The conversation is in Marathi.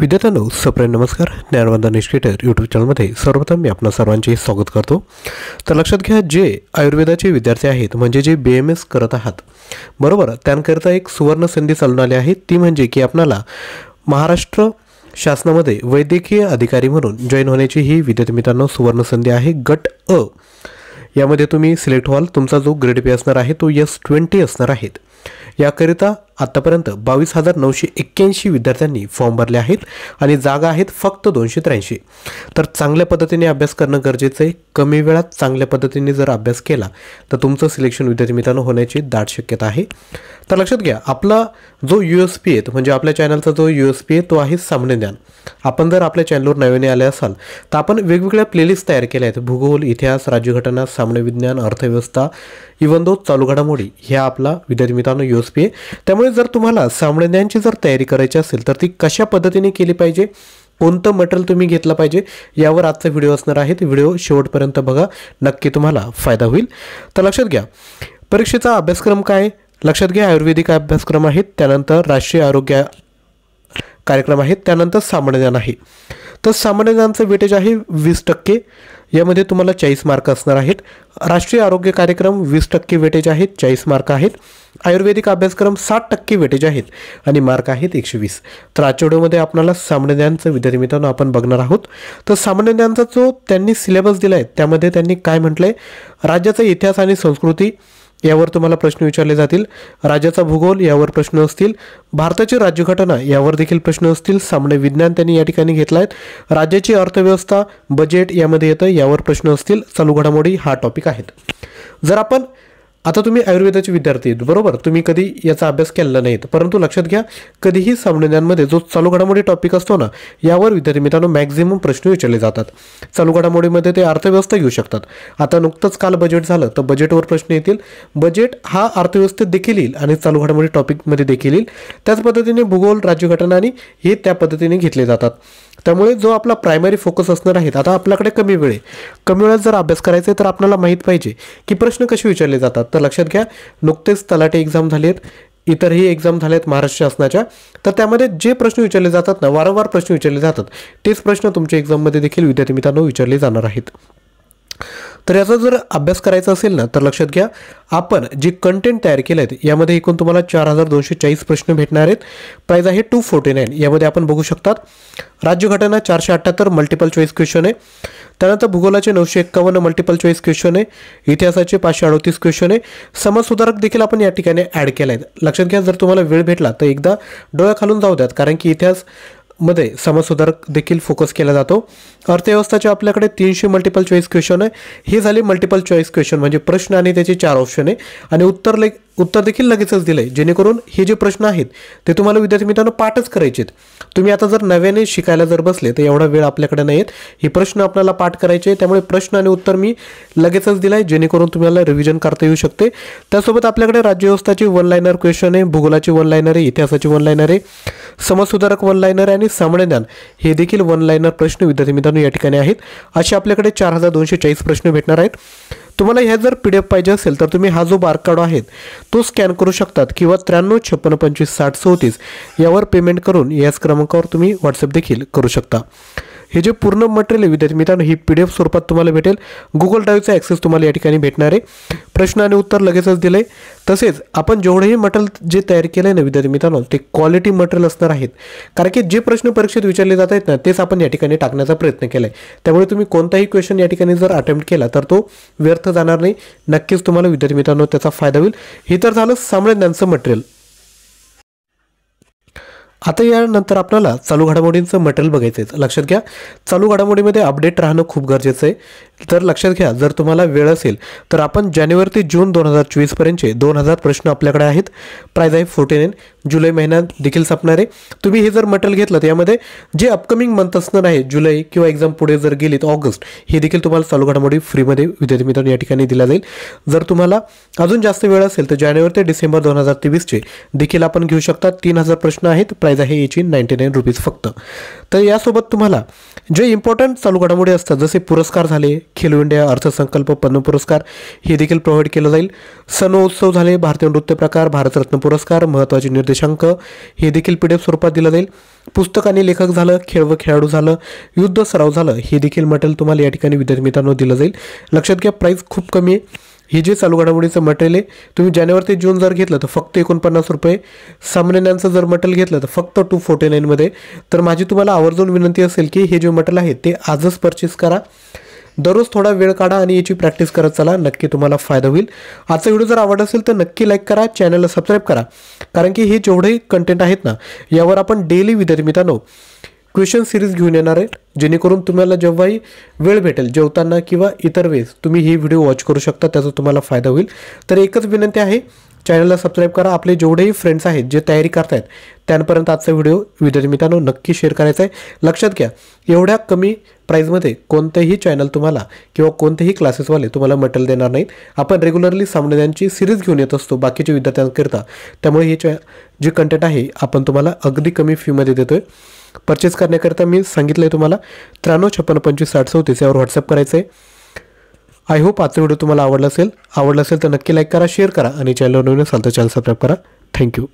विद्यार्थ्यांनो सप्रेम नमस्कार. ज्ञानवंदन निष्क्रिटर यूट्यूब चॅनलमध्ये सर्वप्रथम मी आपणा सर्वांचे स्वागत करतो. तर लक्षात घ्या, जे आयुर्वेदाचे विद्यार्थी आहेत म्हणजे जे BMS करत आहात बरोबर, त्यांकरिता एक सुवर्ण संधी चालून आली आहे. ती म्हणजे की आपल्याला महाराष्ट्र शासनामध्ये वैद्यकीय अधिकारी म्हणून जॉईन होण्याची ही विद्यार्थी मित्रांनो सुवर्ण संधी आहे. गट अ यामध्ये तुम्ही सिलेक्ट व्हाल. तुमचा जो ग्रेड पी असणार आहे तो S20 असणार आहे. याकरिता आतापर्यंत 22,981 विद्यार्थ्यांनी फॉर्म भरले आहेत आणि जागा आहेत फक्त 283. तर चांगल्या पद्धतीने अभ्यास करणं गरजेचं आहे. कमी वेळात चांगल्या पद्धतीने जर अभ्यास केला तर तुमचं सिलेक्शन विद्यार्थी मित्रांनो होण्याची दाट शक्यता आहे. तर लक्षात घ्या, आपला जो USP आहे म्हणजे आपल्या चॅनलचा जो USP आहे तो आहे सामान्य ज्ञान. आपण जर आपल्या चॅनलवर नवीन आले असाल तर आपण वेगवेगळ्या प्लेलिस्ट तयार केल्या आहेत. भूगोल, इतिहास, राज्यघटना, सामान्य विज्ञान, अर्थव्यवस्था, इवन दो चालू घडामोडी ह्या आपला विद्यार्थी मित्रांनो USP आहे. त्यामुळे जर तुम्हाला सामान्य ज्ञानची जर तयारी करायची असेल तर ती कशा पद्धतीने केली पाहिजे, कोणतं मटेरियल तुम्ही घेतलं पाहिजे यावर आजचा व्हिडिओ असणार आहे. व्हिडिओ शेवटपर्यंत बघा, नक्की तुम्हाला फायदा होईल. तर लक्षात घ्या, परीक्षेचा अभ्यासक्रम काय लक्षात घ्या. आयुर्वेदिक अभ्यासक्रम आहेत, त्यानंतर राष्ट्रीय आरोग्य कार्यक्रम आहेत, त्यानंतर सामान्य ज्ञान आहे. तर सामान्य ज्ञानचं वेटेज आहे 20%. यामध्ये तुम्हाला 40 मार्क असणार आहेत. राष्ट्रीय आरोग्य कार्यक्रम 20% वेटेज आहेत, 40 मार्क आहेत. आयुर्वेदिक अभ्यासक्रम 60% वेटेज आहेत आणि मार्क आहेत 120. तर आजच्या व्हिडिओमध्ये आपल्याला सामान्य ज्ञानचं विद्यार्थी मित्रांनो आपण बघणार आहोत. तर सामान्य ज्ञानचा जो त्यांनी सिलेबस दिला आहे त्यामध्ये त्यांनी काय म्हटलं आहे, राज्याचा इतिहास आणि संस्कृती यावर तुम्हाला प्रश्न विचारले जातील. राज्याचा भूगोल यावर प्रश्न असतील. भारताची राज्यघटना यावर देखील प्रश्न असतील. सामान्य विज्ञान त्यांनी या ठिकाणी घेतला आहे. राज्याची अर्थव्यवस्था, बजेट यामध्ये येतं, यावर प्रश्न असतील. चालू घडामोडी हा टॉपिक आहेत. जर आपण आता तुम्ही आयुर्वेदाचे विद्यार्थी आहेत बरोबर, तुम्ही कधी याचा अभ्यास केलेला नाहीत, परंतु लक्षात घ्या, कधीही सामान्य ज्ञानमध्ये जो चालू घडामोडी टॉपिक असतो ना, यावर विद्यार्थी मित्रांनो मॅक्झिमम प्रश्न विचारले जातात. चालू घडामोडीमध्ये ते अर्थव्यवस्था घेऊ शकतात. आता नुकतंच काल बजेट झालं तर बजेटवर प्रश्न येतील. बजेट हा अर्थव्यवस्थेत देखील येईल आणि चालू घडामोडी टॉपिकमध्ये देखील येईल. त्याच पद्धतीने भूगोल, राज्यघटना आणि हे त्या पद्धतीने घेतले जातात. त्यामुळे जो आपला प्रायमरी फोकस असणार आहे, आता आपल्याकडे कमी वेळात जर अभ्यास करायचा आहे तर आपल्याला माहीत पाहिजे की प्रश्न कसे विचारले जातात. तर लक्षात घ्या, नुकतेच तलाठी एक्झाम झाले आहेत, इतरही एक्झाम झाले आहेत महाराष्ट्र शासनाच्या. तर त्यामध्ये जे प्रश्न विचारले जातात ना, वारंवार प्रश्न विचारले जातात, तेच प्रश्न तुमच्या एक्झाममध्ये देखील विद्यार्थी मित्रांनो विचारले जाणार आहेत. तर याचा जर अभ्यास करायचा असेल ना तर लक्षात घ्या, आपण जे कंटेंट तयार केलं आहे यामध्ये एकूण तुम्हाला 4,240 प्रश्न भेटणार आहेत. प्राईज आहे 249. यामध्ये आपण बघू शकतात, राज्यघटना 478 मल्टिपल चॉईस क्वेश्चन आहे. त्यानंतर भूगोलाचे 951 मल्टिपल चॉईस क्वेश्चन आहे. इतिहासाचे 538 क्वेश्चन आहे. समाजसुधारक देखील आपण या ठिकाणी ॲड केला आहे. लक्षात घ्या, जर तुम्हाला वेळ भेटला तर एकदा डोळ्या खालून जाऊ द्यात, कारण की इतिहास मध्ये समाजसुधारक देखील फोकस केला जातो. अर्थव्यवस्थाचे आपल्याकडे 300 मल्टिपल चॉईस क्वेश्चन आहे. हे झाले मल्टिपल चॉईस क्वेश्चन म्हणजे प्रश्न आणि त्याचे 4 ऑप्शन आहे आणि उत्तर देखील लगेचच दिलं आहे, जेणेकरून हे जे प्रश्न आहेत ते तुम्हाला विद्यार्थी मित्रांनो पाठच करायचे आहेत. तुम्ही आता जर नव्याने शिकायला जर बसले तर एवढा वेळ आपल्याकडे नाही आहेत. हे प्रश्न आपल्याला पाठ करायचे, त्यामुळे प्रश्न आणि उत्तर मी लगेचच दिलं आहे, जेणेकरून तुम्हाला रिव्हिजन करता येऊ शकते. त्यासोबत आपल्याकडे राज्यव्यवस्थाची 1 लाइनर क्वेश्चन आहे, भूगोलाची 1 लाइनर आहे, इतिहासाची 1 लाइनर आहे, समाजसुधारक 1 लाइनर आहे आणि सामान्य ज्ञान हे देखील 1 लाइनर प्रश्न विद्यार्थी मित्रांनो या ठिकाणी आहेत. असे आपल्याकडे 4,240 प्रश्न भेटणार आहेत. तुम्हाला ह्या जर PDF पाहिजे असेल तर तुम्ही हा जो बारकोड आहे तो स्कॅन करू शकतात किंवा 9356556034 यावर पेमेंट करून याच क्रमांकावर तुम्ही व्हॉट्सअप देखील करू शकता. हे जे पूर्ण मटेरियल आहे विद्यार्थी मित्रांनो ही PDF स्वरूपात तुम्हाला भेटेल. गुगल ड्राईव्हचा ॲक्सेस तुम्हाला या ठिकाणी भेटणार आहे. प्रश्न आणि उत्तर लगेचच दिलं आहे. तसेच आपण जेवढेही मटेरियल जे तयार केलं आहे ना विद्यार्थी मित्रांनो, ते क्वालिटी मटेरियल असणार आहेत, कारण की जे प्रश्न परीक्षेत विचारले जात आहेत ना तेच आपण या ठिकाणी टाकण्याचा प्रयत्न केला आहे. त्यामुळे तुम्ही कोणताही क्वेश्चन या ठिकाणी जर अटेम्प्ट केला तर तो व्यर्थ जाणार नाही. नक्कीच तुम्हाला विद्यार्थी मित्रांनो त्याचा फायदा होईल. हे तर झालं सामान्य ज्ञानचं मटेरियल. आता यानंतर आपल्याला चालू घडामोडींचं मटेरियल बघायचं आहे. लक्षात घ्या, चालू घडामोडीमध्ये अपडेट राहणं खूप गरजेचं आहे. तर लक्षात घ्या, जर तुम्हाला वेळ असेल तर आपण जानेवारी ते जून 2024 पर्यंतचे 2000 प्रश्न आपल्याकडे आहेत. प्राईज आहे 49. जुलै महिन्यात देखील संपणार आहे. तुम्ही हे जर मटेरियल घेतलं तर यामध्ये जे अपकमिंग मंथ असणार आहे जुलै किंवा एक्झाम पुढे जर गेली तर ऑगस्ट, हे देखील तुम्हाला चालू घडामोडी फ्रीमध्ये विद्यार्थी मित्रांनो या ठिकाणी दिला जाईल. जर तुम्हाला अजून जास्त वेळ असेल तर जानेवारी ते डिसेंबर 2023चे देखील आपण घेऊ शकता. 3000 प्रश्न आहेत. प्राईज आहे याची 99 रुपीज फक्त. तर यासोबत तुम्हाला जे इम्पॉर्टंट चालू घडामोडी असतात जसे पुरस्कार झाले खेलो इंडिया अर्थसंकल्प पद्म पुरस्कार हे देखील प्रोव्हाइड केलं जाईल. सणोत्सव झाले, भारतीय नृत्य प्रकार, भारतरत्न पुरस्कार, महत्त्वाचे निर्देशांक हे देखील PDF स्वरूपात दिलं जाईल. पुस्तक आणि लेखक झालं, खेळ व खेळाडू झालं, युद्ध सराव झालं, हे देखील मटेरियल तुम्हाला या ठिकाणी विद्यार्थी मित्रांनो दिलं जाईल. लक्षात घ्या, प्राईस खूप कमी आहे. हे जे चालू घडामोडीचं मटेरियल आहे, तुम्ही जानेवारी ते जून जर घेतलं तर फक्त 49 रुपये. सामान्य ज्ञानचं जर मटेरियल घेतलं तर फक्त 249 मध्ये. तर माझी तुम्हाला आवर्जून विनंती असेल की हे जे मटेरियल आहे ते आजच परचेस करा. दररोज थोडा वेळ काढा आणि याची प्रॅक्टिस करत चला, नक्की तुम्हाला फायदा होईल. आजचा व्हिडिओ जर आवडला असेल तर नक्की लाईक करा, चॅनलला सबस्क्राईब करा, कारण की हे जेवढे कंटेंट आहेत ना यावर आपण डेली विद्यार्थी मित्रांनो क्वेश्चन सिरीज घेऊन येणार आहे, जेणेकरून तुम्हाला जेव्हाही वेळ भेटेल जेवताना किंवा इतर वेळेस तुम्ही ही व्हिडिओ वॉच करू शकता, त्याचा तुम्हाला फायदा होईल. तर एकच विनंती आहे, चॅनलला सबस्क्राईब करा. आपले जेवढेही फ्रेंड्स आहेत जे तयारी करतायत त्यांपर्यंत आजचा व्हिडिओ विद्यार्थी मित्रांनो नक्की शेअर करायचा आहे. लक्षात घ्या, एवढ्या कमी प्राईजमध्ये कोणतेही चॅनल तुम्हाला किंवा कोणतेही क्लासेसवाले तुम्हाला मटेरियल देणार नाहीत. आपण रेग्युलरली सामन्यांची सिरीज घेऊन येत असतो बाकीच्या विद्यार्थ्यांकरिता, त्यामुळे हे जे कंटेंट आहे आपण तुम्हाला अगदी कमी फीमध्ये देतोय. परचेस करण्याकरिता मी सांगितलं आहे तुम्हाला 9356256034 यावर व्हॉट्सअप करायचं आहे. आय होप आजचा व्हिडिओ तुम्हाला आवडला असेल तर नक्की लाईक करा, शेअर करा आणि चॅनलवर नवीन असाल तर चॅनल सबस्क्राईब करा. थँक्यू.